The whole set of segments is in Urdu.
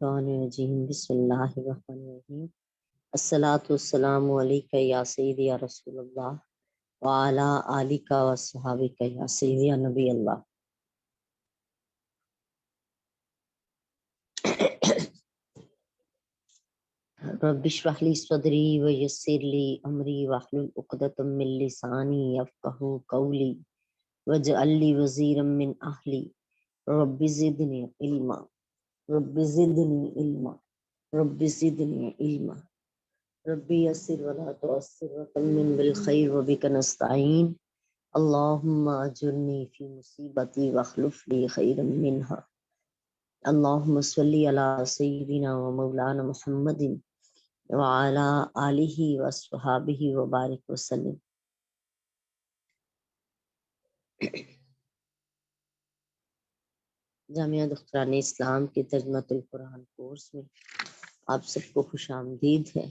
الشیطان الرجیم بسم اللہ الرحمن الرحیم الصلاۃ والسلام علیک یا سیدی یا رسول اللہ وعلی آلک و صحابک یا سیدی یا نبی اللہ۔ رب اشرح لی صدری ویسر لی امری واحلل عقدۃ من لسانی یفقہوا قولی واجعل لی وزیرا من اہلی رب زدنی علما رب زدنی علما رب زدنی علما ربی یسر ولا تعسر وتمم بالخیر وبک نستعین اللہم اجرنی فی مصیبتی واخلف لی خیرا منہا۔ اللہم صلی علی سیدنا و مولانا محمد وعلی آلہ واصحابہ وبارک وسلم۔ جامعہ دختران اسلام کے ترجمۃ القرآن کورس میں آپ سب کو خوش آمدید ہے۔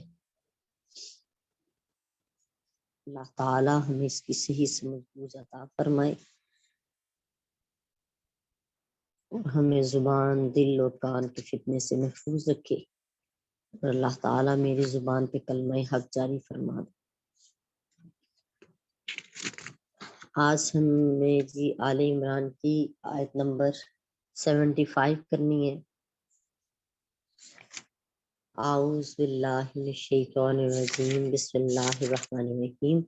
اللہ تعالی ہمیں اس کی صحیح سمجھ بوجھ عطا فرمائے اور ہمیں زبان، دل اور کان کے فتنے سے محفوظ رکھے، اور اللہ تعالیٰ میری زبان پہ کلمہ حق جاری فرما دے۔ آج ہمیں جی آل عمران کی آیت نمبر 75 کرنی ہے۔ اعوذ باللہ من الشیطان الرجیم بسم اللہ الرحمن الرحیم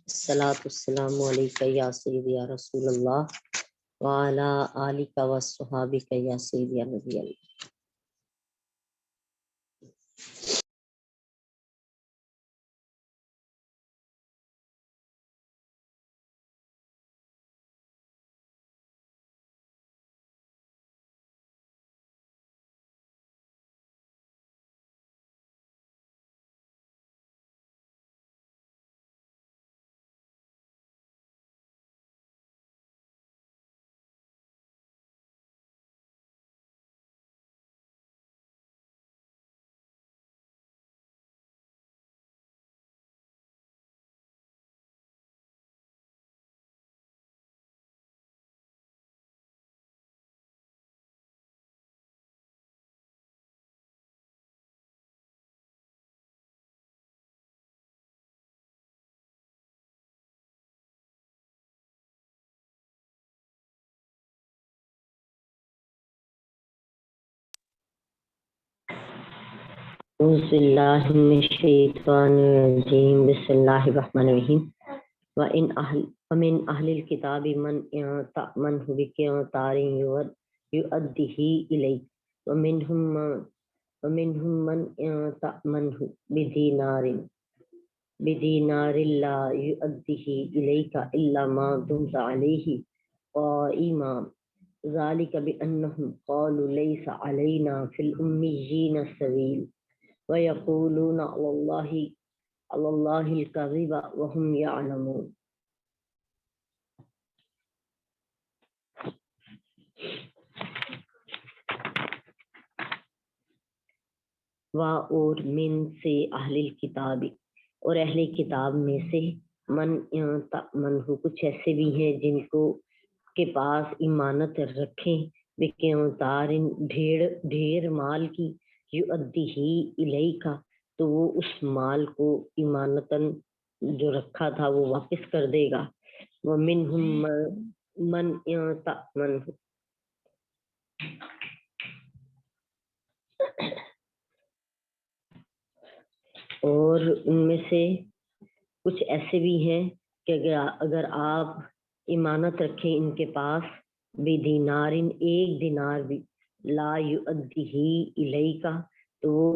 الصلاۃ والسلام علیک یا سیدی یا رسول اللہ وعلی آلک و صحابک یا سیدی یا نبی اللہ۔ اعوذ باللہ من الشیطان الرجیم بسم اللہ الرحمن الرحیم ومن اہل الکتاب من تأمنہ بقنطار یؤدہ الیک ومنہم من تأمنہ بدینار لا یؤدہ الیک الا ما دمت علیہ قائما ذلک بأنہم قالوا لیس علینا فی الأمیین السبیل وَيَقُولُونَ عَلَى اللَّهِ الْكَذِبَ وَهُمْ يَعْلَمُونَ۔ اور من سے اہل الکتاب، اور اہل کتاب میں سے من کچھ ایسے بھی ہیں جن کو کے پاس امانت رکھیں بقنطار ڈھیر مال کی، یؤدیہ الیک تو وہ اس مال کو امانتاً جو رکھا تھا وہ واپس کر دے گا۔ ومنہم من تأمنہ، اور ان میں سے کچھ ایسے بھی ہیں کہ اگر آپ امانت رکھیں ان کے پاس بدینار ایک دینار بھی، لا یؤدیہ الیک تو وہ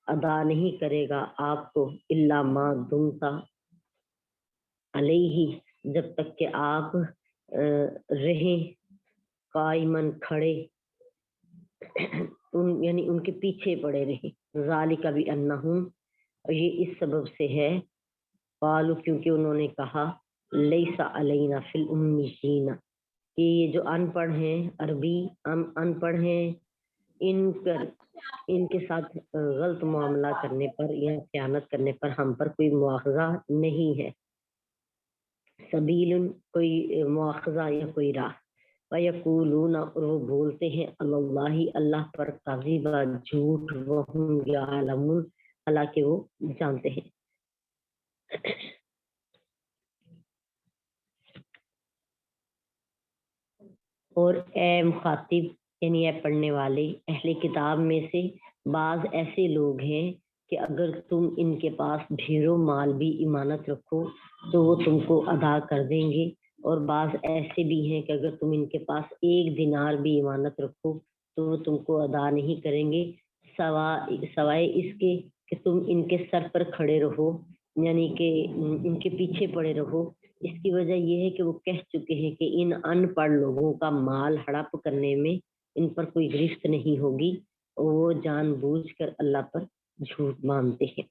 ادا نہیں کرے گا آپ کو، الا ما دمت علیہ جب تک کہ آپ رہیں قائمن کھڑے، یعنی ان کے پیچھے پڑے رہیں۔ ذالک بانہم، یہ اس سبب سے ہے، قالوا کیونکہ انہوں نے کہا، لیس علینا فی الامیین کہ یہ جو ان پڑھ ہیں، عربی ان پڑھ ہیں، ان کے ساتھ غلط معاملہ کرنے پر یا خیانت کرنے پر ہم پر کوئی مواخذہ نہیں ہے۔ سبیل کوئی مواخذہ یا کوئی راہ، وَيَقُولُونَ اور وہ بولتے ہیں اللہ اللہ پر کذبا جھوٹ وہم یعلمون حالانکہ وہ جانتے ہیں۔ اور اے مخاطب یعنی اے پڑھنے والے، اہل کتاب میں سے بعض ایسے لوگ ہیں کہ اگر تم ان کے پاس ڈھیروں مال بھی امانت رکھو تو وہ تم کو ادا کر دیں گے، اور بعض ایسے بھی ہیں کہ اگر تم ان کے پاس 1 دینار بھی امانت رکھو تو وہ تم کو ادا نہیں کریں گے، سوائے اس کے کہ تم ان کے سر پر کھڑے رہو، یعنی کہ ان کے پیچھے پڑے رہو۔ اس کی وجہ یہ ہے کہ وہ کہہ چکے ہیں کہ ان ان پڑھ لوگوں کا مال ہڑپ کرنے میں ان پر کوئی گرفت نہیں ہوگی، اور وہ جان بوجھ کر اللہ پر جھوٹ مانتے ہیں،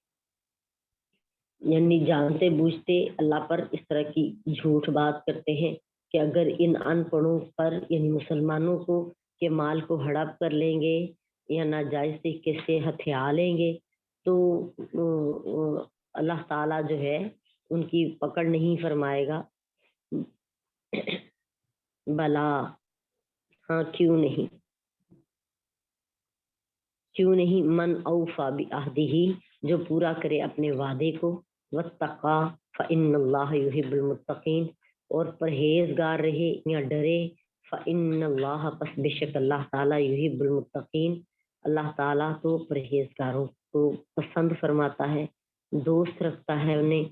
یعنی جانتے بوجھتے اللہ پر اس طرح کی جھوٹ بات کرتے ہیں کہ اگر ان ان پڑھوں پر یعنی مسلمانوں کو کے مال کو ہڑپ کر لیں گے یا ناجائز طریقے سے ہتھیا لیں گے تو اللہ تعالیٰ جو ہے ان کی پکڑ نہیں فرمائے گا۔ بلا ہاں کیوں نہیں من اوفا بعہدہ جو پورا کرے اپنے وعدے کو، واتقا فإن اللہ یحب المتقین اور پرہیزگار رہے یا ڈرے، فإن اللہ پس بے شک اللہ تعالیٰ یحب المتقین اللہ تعالیٰ تو پرہیزگاروں کو پسند فرماتا ہے، دوست رکھتا ہے انہیں۔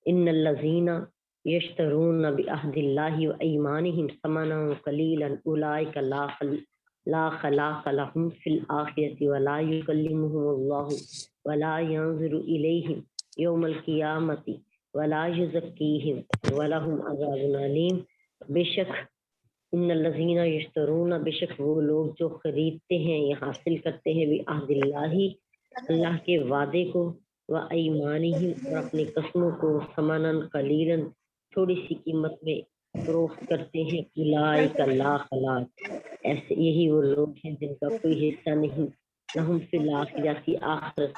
ان الذین یشترون بعہد اللہ وایمانہم ثمنا قلیلا اولئک لا خلاق لهم فی الآخرة ولا یکلمهم اللہ ولا ینظر الیہم یوم القیامۃ ولا یزکیہم ولہم عذاب علیم۔ بے شک ان الذین یشترون بے شک وہ لوگ جو خریدتے ہیں یا حاصل کرتے ہیں بعہد اللہ اللہ کے وعدے کو، وایمانہم اور اپنی قسموں کو، ثمنا قلیلا تھوڑی سی قیمت میں فروخت کرتے ہیں، اولئک لا خلاق ایسے یہی وہ لوگ ہیں جن کا کوئی حصہ نہیں، لہم فی الآخرۃ آخرت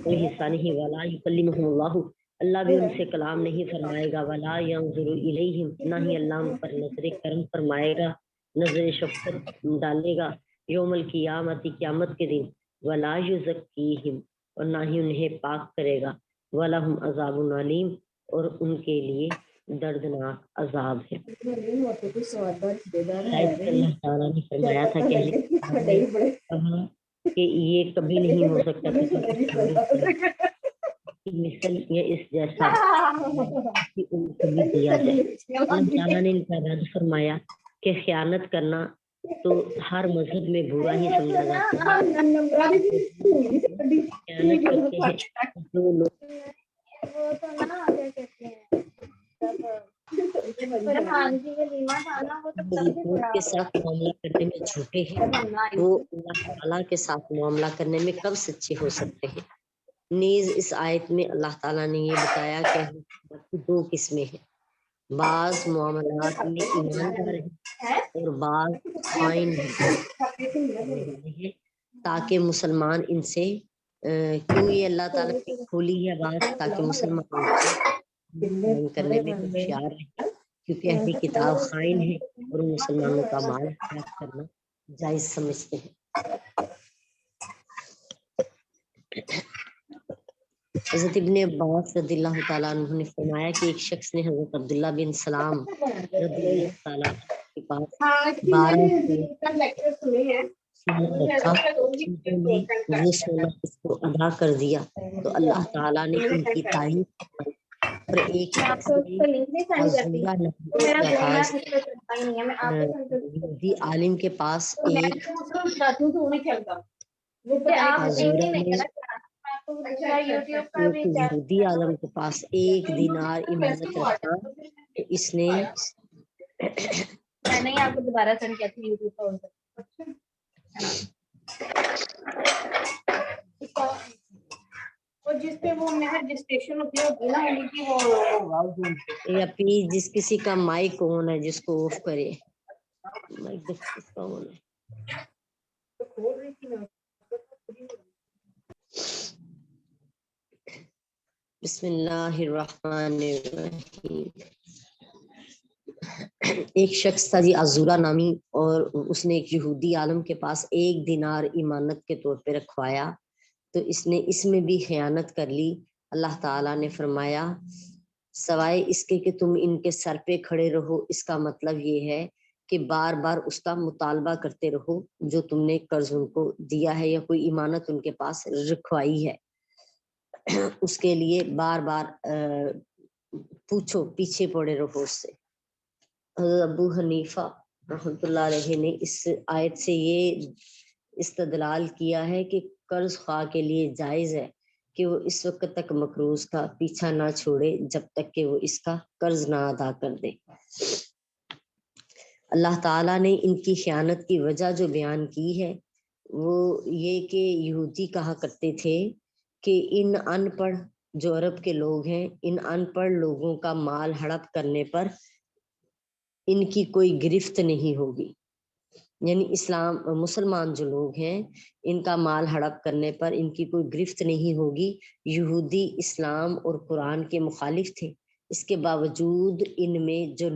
کوئی حصہ نہیں، ولا یکلمہم اللہ اللہ بھی ان سے کلام نہیں فرمائے گا، ولا ینظر الیہم نہ ہی اللہ ان پر نظر کرم فرمائے گا، نظر شفقت ڈالے گا، یوم القیامت قیامت کے دن، ولا یزکیہم اور نہ ہی انہیں پاک کرے گا، ولہم عذاب علیم اور ان کے لیے دردناک عذاب ہے۔ اللہ تعالیٰ نے فرمایا تھا کہ اہل کتاب نے کہا کہ یہ کبھی نہیں ہو سکتا کہ مثل یا اس جیسا کہ ان کبھی دیا جائے۔ اللہ تعالیٰ نے ان کا رد فرمایا کہ خیانت کرنا تو ہر مذہب میں برا ہی سمجھا جاتا ہے، خیانت کرتے ہیں جو لوگ رپورٹ کے ساتھ معاملہ کرنے میں جھوٹے ہیں وہ اللہ تعالیٰ کے ساتھ معاملہ کرنے میں کب سچے ہو سکتے ہیں۔ نیز اس آیت میں اللہ تعالیٰ نے یہ بتایا کہ 2 قسمیں ہیں، بعض معاملات میں ایماندار ہیں اور بعض خائن ہیں، تاکہ مسلمان ان سے کیوں یہ اللہ تعالیٰ نے کھولی ہے بات تاکہ مسلمان کرنے میں ہوشیار رہے، کیونکہ اہل کتاب خائن ہے اور مسلمانوں کا مال ہڑپ کرنا جائز سمجھتے ہیں۔ حضرت ابن عباس رضی اللہ تعالیٰ عنہ نے فرمایا کہ ایک شخص نے حضرت عبداللہ بن سلام رضی اللہ تعالیٰ کے پاس 12 رکھا، وہ سونا اس کو ادا کر دیا تو اللہ تعالیٰ نے ان کی تعریف اور ایک شخص یہودی عالم کے پاس ایک یہودی عالم کے پاس 1 دینار امانت رکھا تو اس نے میں نے آپ کو دوبارہ سینڈ کیا تھا یوٹیوب پر اور جس پہ وہ رجسٹریشن ہوتی ہے نا ان کی وہ یا پلیز جس کسی کا مائک آن ہے جس کو آف کرے، مائک کس کا آن ہے؟ بسم اللہ الرحمن الرحیم۔ ایک شخص تھا جی عزورہ نامی، اور اس نے ایک یہودی عالم کے پاس 1 دینار امانت کے طور پہ رکھوایا، تو اس نے اس میں بھی خیانت کر لی۔ اللہ تعالیٰ نے فرمایا سوائے اس کے کہ تم ان کے سر پہ کھڑے رہو، اس کا مطلب یہ ہے کہ بار بار اس کا مطالبہ کرتے رہو جو تم نے قرض ان کو دیا ہے یا کوئی امانت ان کے پاس رکھوائی ہے، اس کے لیے بار بار پوچھو، پیچھے پڑے رہو اس سے۔ حضرت ابو حنیفہ رحمۃ اللہ علیہ نے اس آیت سے یہ استدلال کیا ہے کہ قرض خواہ کے لیے جائز ہے کہ وہ اس وقت تک مقروض کا پیچھا نہ چھوڑے جب تک کہ وہ اس کا قرض نہ ادا کر دے۔ اللہ تعالیٰ نے ان کی خیانت کی وجہ جو بیان کی ہے وہ یہ کہ یہودی کہا کرتے تھے کہ ان ان پڑھ جو عرب کے لوگ ہیں، ان ان پڑھ لوگوں کا مال ہڑپ کرنے پر ان کی کوئی گرفت نہیں ہوگی، یعنی مسلمان جو لوگ ہیں ان کا مال ہڑپ کرنے پر ان کی کوئی گرفت نہیں ہوگی۔ یہودی اسلام اور قرآن کے مخالف تھے، اس کے باوجود ان میں جو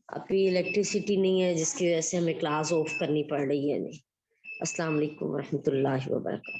ابھی الیکٹریسٹی نہیں ہے جس کی وجہ سے ہمیں کلاس آف کرنی پڑ رہی ہے۔ السلام علیکم ورحمۃ اللہ وبرکاتہ۔